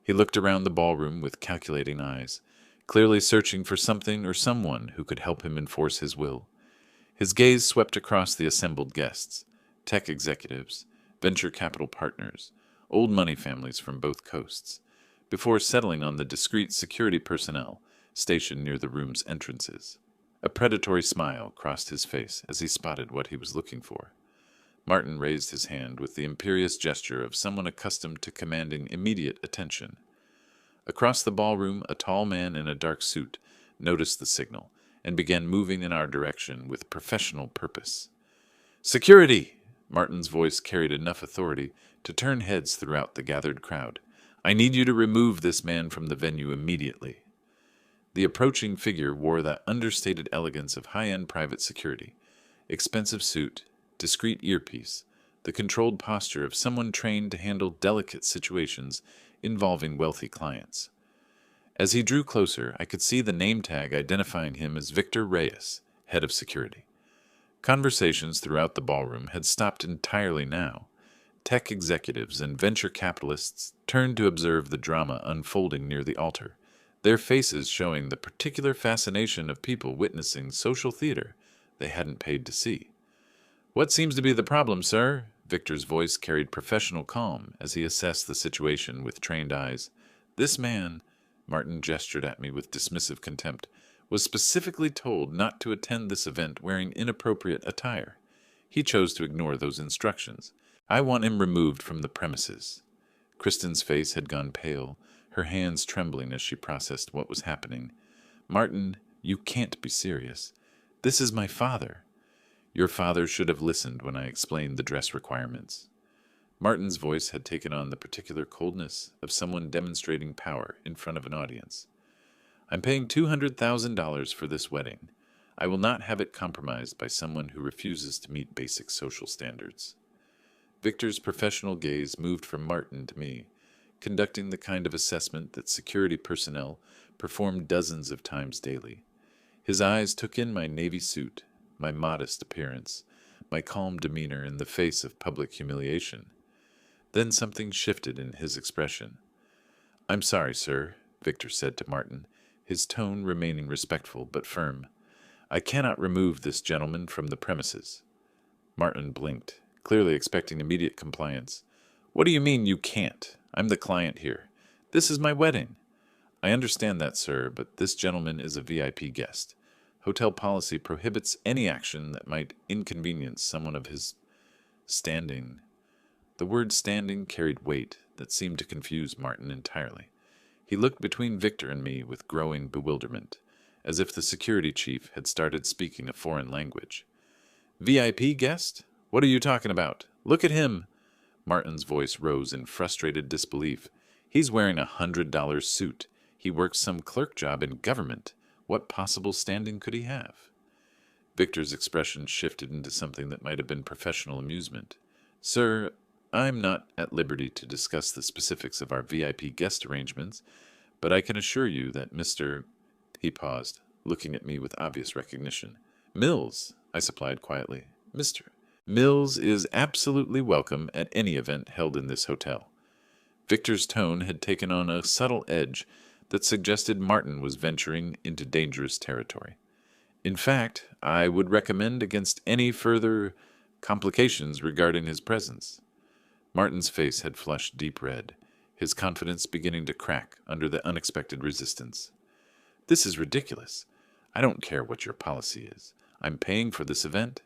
He looked around the ballroom with calculating eyes, clearly searching for something or someone who could help him enforce his will. His gaze swept across the assembled guests, tech executives, venture capital partners, old money families from both coasts, before settling on the discreet security personnel stationed near the room's entrances. A predatory smile crossed his face as he spotted what he was looking for. Martin raised his hand with the imperious gesture of someone accustomed to commanding immediate attention. Across the ballroom, a tall man in a dark suit noticed the signal and began moving in our direction with professional purpose. Security! Martin's voice carried enough authority to turn heads throughout the gathered crowd. I need you to remove this man from the venue immediately. The approaching figure wore the understated elegance of high-end private security, expensive suit, discreet earpiece, the controlled posture of someone trained to handle delicate situations involving wealthy clients. As he drew closer, I could see the name tag identifying him as Victor Reyes, head of security. Conversations throughout the ballroom had stopped entirely now. Tech executives and venture capitalists turned to observe the drama unfolding near the altar, their faces showing the particular fascination of people witnessing social theater they hadn't paid to see. What seems to be the problem, sir? Victor's voice carried professional calm as he assessed the situation with trained eyes. This man, Martin gestured at me with dismissive contempt, was specifically told not to attend this event wearing inappropriate attire. He chose to ignore those instructions. I want him removed from the premises. Kristen's face had gone pale, her hands trembling as she processed what was happening. Martin, you can't be serious. This is my father. Your father should have listened when I explained the dress requirements. Martin's voice had taken on the particular coldness of someone demonstrating power in front of an audience. I'm paying $200,000 for this wedding. I will not have it compromised by someone who refuses to meet basic social standards. Victor's professional gaze moved from Martin to me, conducting the kind of assessment that security personnel perform dozens of times daily. His eyes took in my navy suit, my modest appearance, my calm demeanor in the face of public humiliation. Then something shifted in his expression. I'm sorry, sir, Victor said to Martin, his tone remaining respectful but firm. "I cannot remove this gentleman from the premises." Martin blinked, clearly expecting immediate compliance. "What do you mean you can't? I'm the client here. This is my wedding." "I understand that, sir, but this gentleman is a VIP guest. Hotel policy prohibits any action that might inconvenience someone of his standing." The word standing carried weight that seemed to confuse Martin entirely. He looked between Victor and me with growing bewilderment, as if the security chief had started speaking a foreign language. "VIP guest? What are you talking about? Look at him!" Martin's voice rose in frustrated disbelief. "He's wearing $100 suit. He works some clerk job in government. What possible standing could he have?" Victor's expression shifted into something that might have been professional amusement. "Sir, I'm not at liberty to discuss the specifics of our VIP guest arrangements, but I can assure you that Mr. He paused, looking at me with obvious recognition. "Mills," I supplied quietly. "Mr. Mills is absolutely welcome at any event held in this hotel." Victor's tone had taken on a subtle edge that suggested Martin was venturing into dangerous territory. "In fact, I would recommend against any further complications regarding his presence." Martin's face had flushed deep red, his confidence beginning to crack under the unexpected resistance. "This is ridiculous. I don't care what your policy is. I'm paying for this event."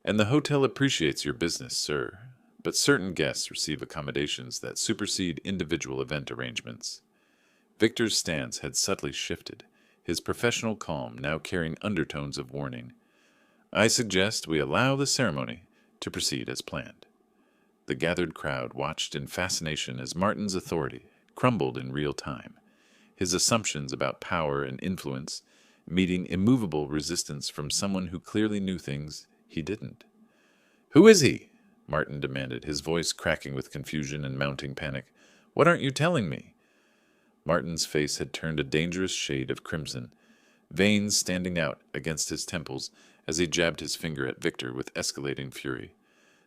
"And the hotel appreciates your business, sir, but certain guests receive accommodations that supersede individual event arrangements." Victor's stance had subtly shifted, his professional calm now carrying undertones of warning. "I suggest we allow the ceremony to proceed as planned." The gathered crowd watched in fascination as Martin's authority crumbled in real time, his assumptions about power and influence meeting immovable resistance from someone who clearly knew things he didn't. "Who is he?" Martin demanded, his voice cracking with confusion and mounting panic. "What aren't you telling me?" Martin's face had turned a dangerous shade of crimson, veins standing out against his temples as he jabbed his finger at Victor with escalating fury.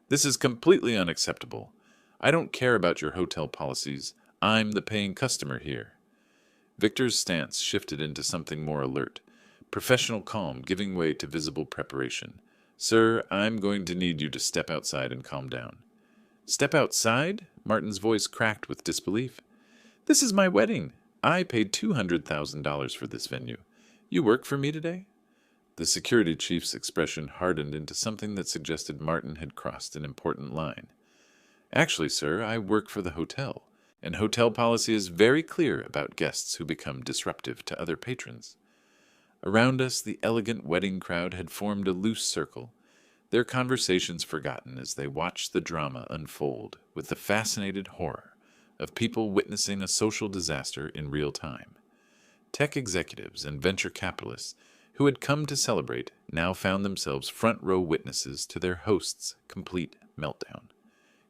"This is completely unacceptable. I don't care about your hotel policies. I'm the paying customer here." Victor's stance shifted into something more alert, professional calm giving way to visible preparation. "Sir, I'm going to need you to step outside and calm down." "Step outside?" Martin's voice cracked with disbelief. "This is my wedding. I paid $200,000 for this venue. You work for me today?" The security chief's expression hardened into something that suggested Martin had crossed an important line. "Actually, sir, I work for the hotel, and hotel policy is very clear about guests who become disruptive to other patrons." Around us, the elegant wedding crowd had formed a loose circle, their conversations forgotten as they watched the drama unfold with the fascinated horror of people witnessing a social disaster in real time. Tech executives and venture capitalists who had come to celebrate now found themselves front-row witnesses to their host's complete meltdown.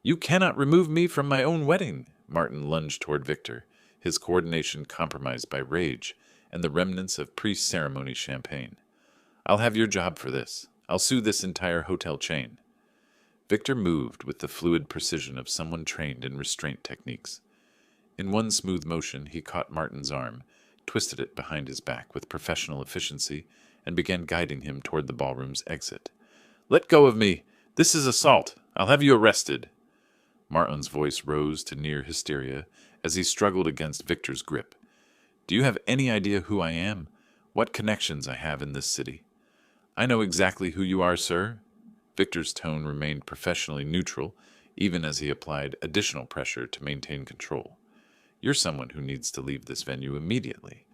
"You cannot remove me from my own wedding!" Martin lunged toward Victor, his coordination compromised by rage and the remnants of pre-ceremony champagne. "I'll have your job for this. I'll sue this entire hotel chain." Victor moved with the fluid precision of someone trained in restraint techniques. In one smooth motion, he caught Martin's arm, twisted it behind his back with professional efficiency, and began guiding him toward the ballroom's exit. "Let go of me! This is assault! I'll have you arrested!" Martin's voice rose to near hysteria as he struggled against Victor's grip. "Do you have any idea who I am? What connections I have in this city?" "I know exactly who you are, sir." Victor's tone remained professionally neutral, even as he applied additional pressure to maintain control. "You're someone who needs to leave this venue immediately."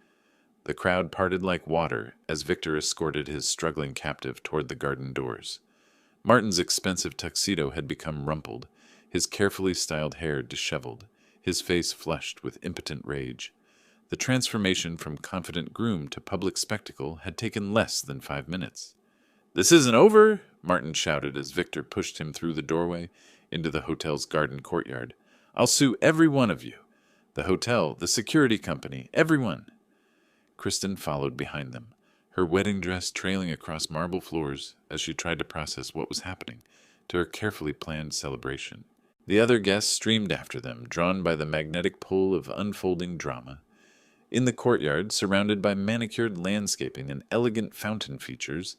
The crowd parted like water as Victor escorted his struggling captive toward the garden doors. Martin's expensive tuxedo had become rumpled, his carefully styled hair disheveled, his face flushed with impotent rage. The transformation from confident groom to public spectacle had taken less than 5 minutes. "This isn't over!" Martin shouted as Victor pushed him through the doorway into the hotel's garden courtyard. "I'll sue every one of you. The hotel, the security company, everyone." Kristen followed behind them, her wedding dress trailing across marble floors as she tried to process what was happening to her carefully planned celebration. The other guests streamed after them, drawn by the magnetic pull of unfolding drama. In the courtyard, surrounded by manicured landscaping and elegant fountain features,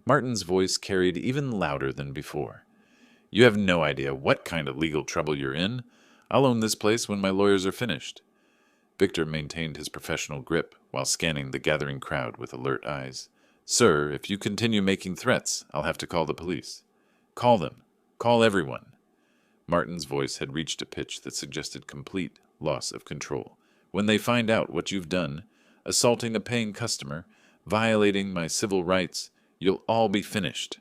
Martin's voice carried even louder than before. "You have no idea what kind of legal trouble you're in. I'll own this place when my lawyers are finished." Victor maintained his professional grip while scanning the gathering crowd with alert eyes. "Sir, if you continue making threats, I'll have to call the police." "Call them. Call everyone." Martin's voice had reached a pitch that suggested complete loss of control. "When they find out what you've done, assaulting a paying customer, violating my civil rights, you'll all be finished."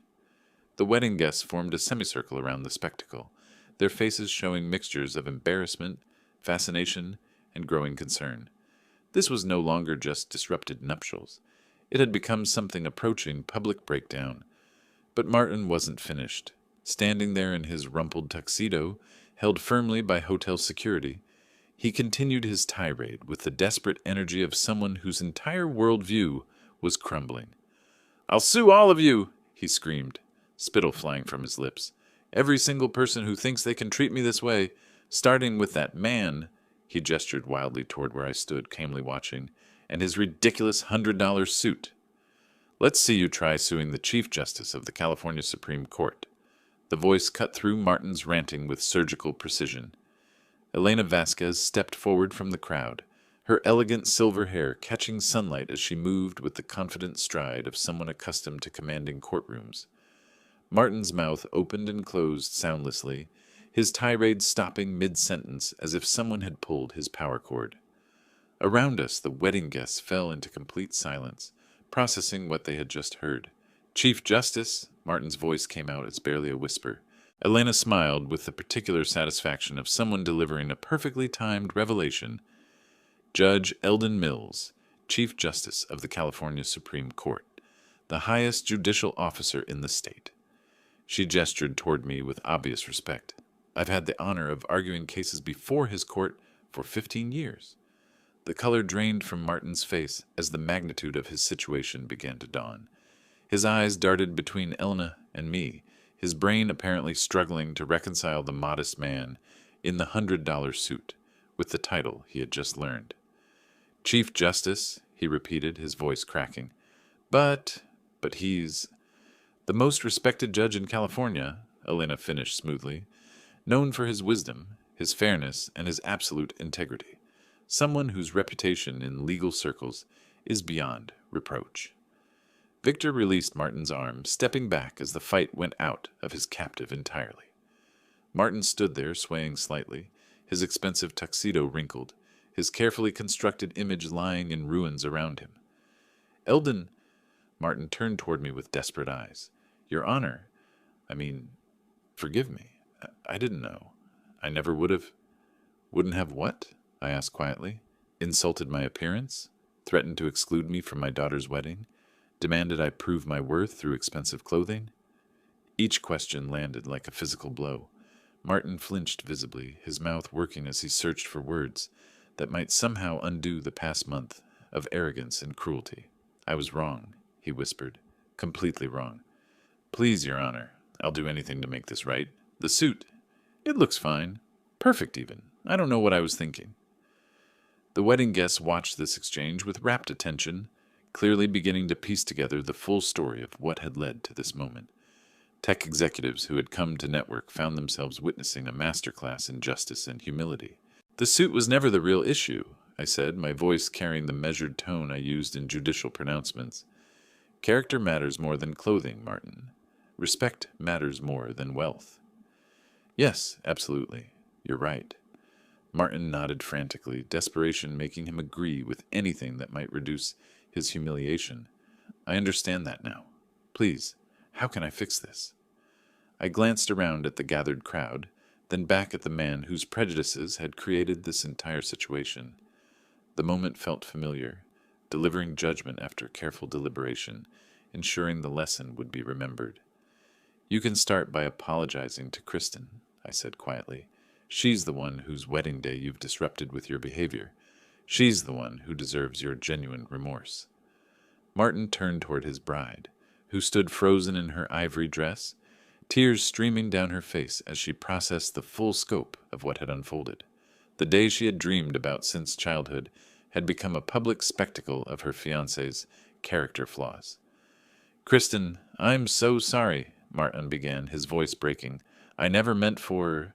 The wedding guests formed a semicircle around the spectacle, their faces showing mixtures of embarrassment, fascination, and growing concern. This was no longer just disrupted nuptials. It had become something approaching public breakdown. But Martin wasn't finished. Standing there in his rumpled tuxedo, held firmly by hotel security, he continued his tirade with the desperate energy of someone whose entire worldview was crumbling. "I'll sue all of you," he screamed, spittle flying from his lips. "Every single person who thinks they can treat me this way, starting with that man," he gestured wildly toward where I stood, calmly watching, "and his ridiculous $100 suit. Let's see you try suing the Chief Justice of the California Supreme Court." The voice cut through Martin's ranting with surgical precision. Elena Vasquez stepped forward from the crowd, her elegant silver hair catching sunlight as she moved with the confident stride of someone accustomed to commanding courtrooms. Martin's mouth opened and closed soundlessly, his tirade stopping mid-sentence as if someone had pulled his power cord. Around us, the wedding guests fell into complete silence, processing what they had just heard. "Chief Justice," Martin's voice came out as barely a whisper. Elena smiled with the particular satisfaction of someone delivering a perfectly timed revelation. "Judge Eldon Mills, Chief Justice of the California Supreme Court, the highest judicial officer in the state." She gestured toward me with obvious respect. "I've had the honor of arguing cases before his court for 15 years. The color drained from Martin's face as the magnitude of his situation began to dawn. His eyes darted between Elena and me, his brain apparently struggling to reconcile the modest man in the $100 suit with the title he had just learned. "Chief Justice," he repeated, his voice cracking. But he's the most respected judge in California," Elena finished smoothly, "known for his wisdom, his fairness, and his absolute integrity. Someone whose reputation in legal circles is beyond reproach." Victor released Martin's arm, stepping back as the fight went out of his captive entirely. Martin stood there, swaying slightly, his expensive tuxedo wrinkled, his carefully constructed image lying in ruins around him. "Eldon," Martin turned toward me with desperate eyes. "Your Honor, forgive me. I didn't know. I never would have—" "Wouldn't have what?" I asked quietly. "Insulted my appearance? Threatened to exclude me from my daughter's wedding? Demanded I prove my worth through expensive clothing?" Each question landed like a physical blow. Martin flinched visibly, his mouth working as he searched for words that might somehow undo the past month of arrogance and cruelty. "I was wrong," he whispered. "Completely wrong. Please, Your Honor, I'll do anything to make this right. The suit, it looks fine. Perfect, even. I don't know what I was thinking." The wedding guests watched this exchange with rapt attention, clearly beginning to piece together the full story of what had led to this moment. Tech executives who had come to network found themselves witnessing a masterclass in justice and humility. "The suit was never the real issue," I said, my voice carrying the measured tone I used in judicial pronouncements. "Character matters more than clothing, Martin. Respect matters more than wealth." "Yes, absolutely. You're right." Martin nodded frantically, desperation making him agree with anything that might reduce his humiliation. "I understand that now. Please, how can I fix this?" I glanced around at the gathered crowd, then back at the man whose prejudices had created this entire situation. The moment felt familiar, delivering judgment after careful deliberation, ensuring the lesson would be remembered. "You can start by apologizing to Kristen," I said quietly. "She's the one whose wedding day you've disrupted with your behavior. She's the one who deserves your genuine remorse." Martin turned toward his bride, who stood frozen in her ivory dress, tears streaming down her face as she processed the full scope of what had unfolded. The day she had dreamed about since childhood had become a public spectacle of her fiancé's character flaws. "Kristen, I'm so sorry," Martin began, his voice breaking. "I never meant for—"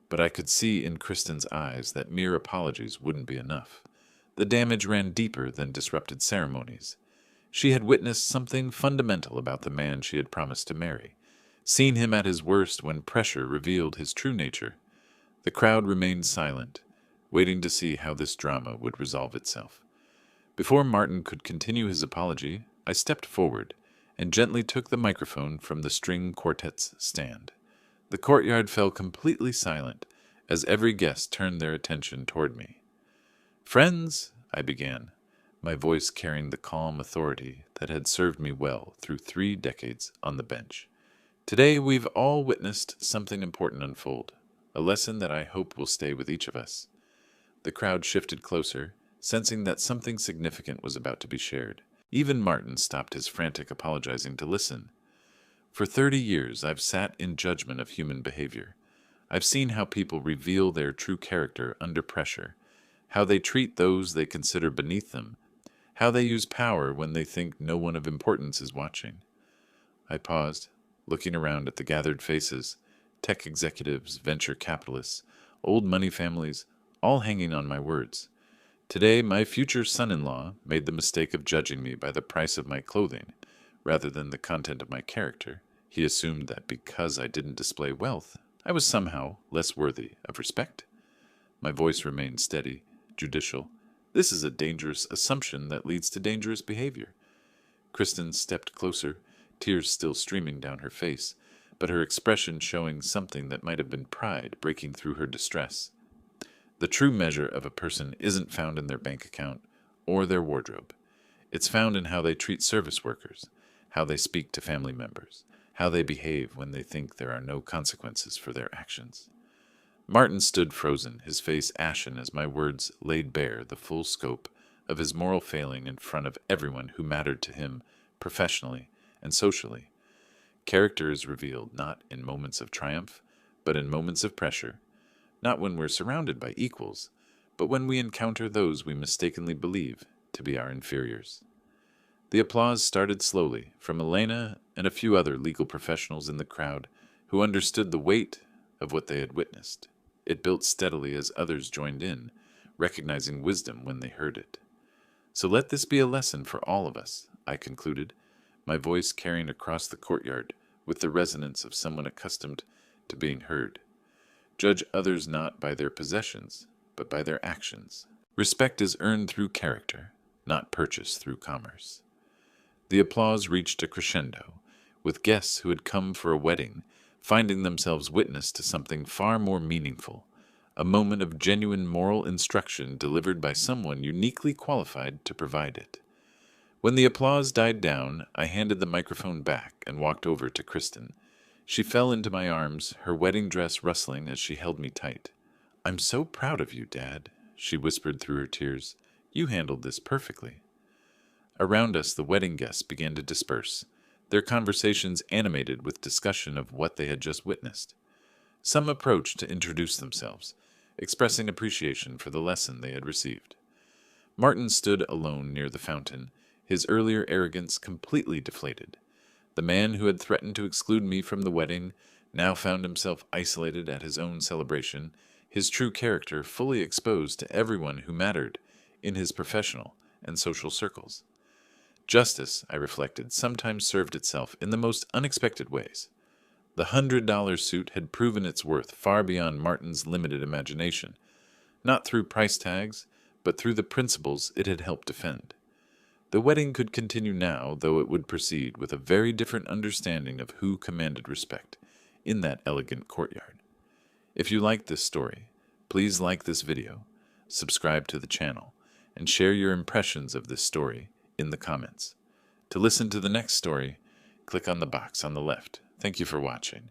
But I could see in Kristen's eyes that mere apologies wouldn't be enough. The damage ran deeper than disrupted ceremonies. She had witnessed something fundamental about the man she had promised to marry, seen him at his worst when pressure revealed his true nature. The crowd remained silent, waiting to see how this drama would resolve itself. Before Martin could continue his apology, I stepped forward and gently took the microphone from the string quartet's stand. The courtyard fell completely silent as every guest turned their attention toward me. "Friends," I began, my voice carrying the calm authority that had served me well through 3 decades on the bench. "Today we've all witnessed something important unfold, a lesson that I hope will stay with each of us." The crowd shifted closer, sensing that something significant was about to be shared. Even Martin stopped his frantic apologizing to listen. "For 30 years I've sat in judgment of human behavior. I've seen how people reveal their true character under pressure, how they treat those they consider beneath them, how they use power when they think no one of importance is watching." I paused, looking around at the gathered faces, tech executives, venture capitalists, old money families, all hanging on my words. Today, my future son-in-law made the mistake of judging me by the price of my clothing, rather than the content of my character. He assumed that because I didn't display wealth, I was somehow less worthy of respect. My voice remained steady, judicial. This is a dangerous assumption that leads to dangerous behavior. Kristen stepped closer, tears still streaming down her face, but her expression showing something that might have been pride breaking through her distress. "The true measure of a person isn't found in their bank account or their wardrobe. It's found in how they treat service workers, how they speak to family members, how they behave when they think there are no consequences for their actions." Martin stood frozen, his face ashen as my words laid bare the full scope of his moral failing in front of everyone who mattered to him professionally and socially. Character is revealed not in moments of triumph, but in moments of pressure, not when we're surrounded by equals, but when we encounter those we mistakenly believe to be our inferiors. The applause started slowly from Elena and a few other legal professionals in the crowd who understood the weight of what they had witnessed. It built steadily as others joined in, recognizing wisdom when they heard it. "So let this be a lesson for all of us," I concluded, my voice carrying across the courtyard with the resonance of someone accustomed to being heard. "Judge others not by their possessions, but by their actions. Respect is earned through character, not purchased through commerce." The applause reached a crescendo, with guests who had come for a wedding finding themselves witness to something far more meaningful, a moment of genuine moral instruction delivered by someone uniquely qualified to provide it. When the applause died down, I handed the microphone back and walked over to Kristen. She fell into my arms, her wedding dress rustling as she held me tight. "I'm so proud of you, Dad," she whispered through her tears. "You handled this perfectly." Around us, the wedding guests began to disperse, their conversations animated with discussion of what they had just witnessed. Some approached to introduce themselves, expressing appreciation for the lesson they had received. Martin stood alone near the fountain, his earlier arrogance completely deflated. The man who had threatened to exclude me from the wedding now found himself isolated at his own celebration, his true character fully exposed to everyone who mattered in his professional and social circles. Justice, I reflected, sometimes served itself in the most unexpected ways. The $100 suit had proven its worth far beyond Martin's limited imagination, not through price tags, but through the principles it had helped defend. The wedding could continue now, though it would proceed with a very different understanding of who commanded respect in that elegant courtyard. If you liked this story, please like this video, subscribe to the channel, and share your impressions of this story in the comments. To listen to the next story, click on the box on the left. Thank you for watching.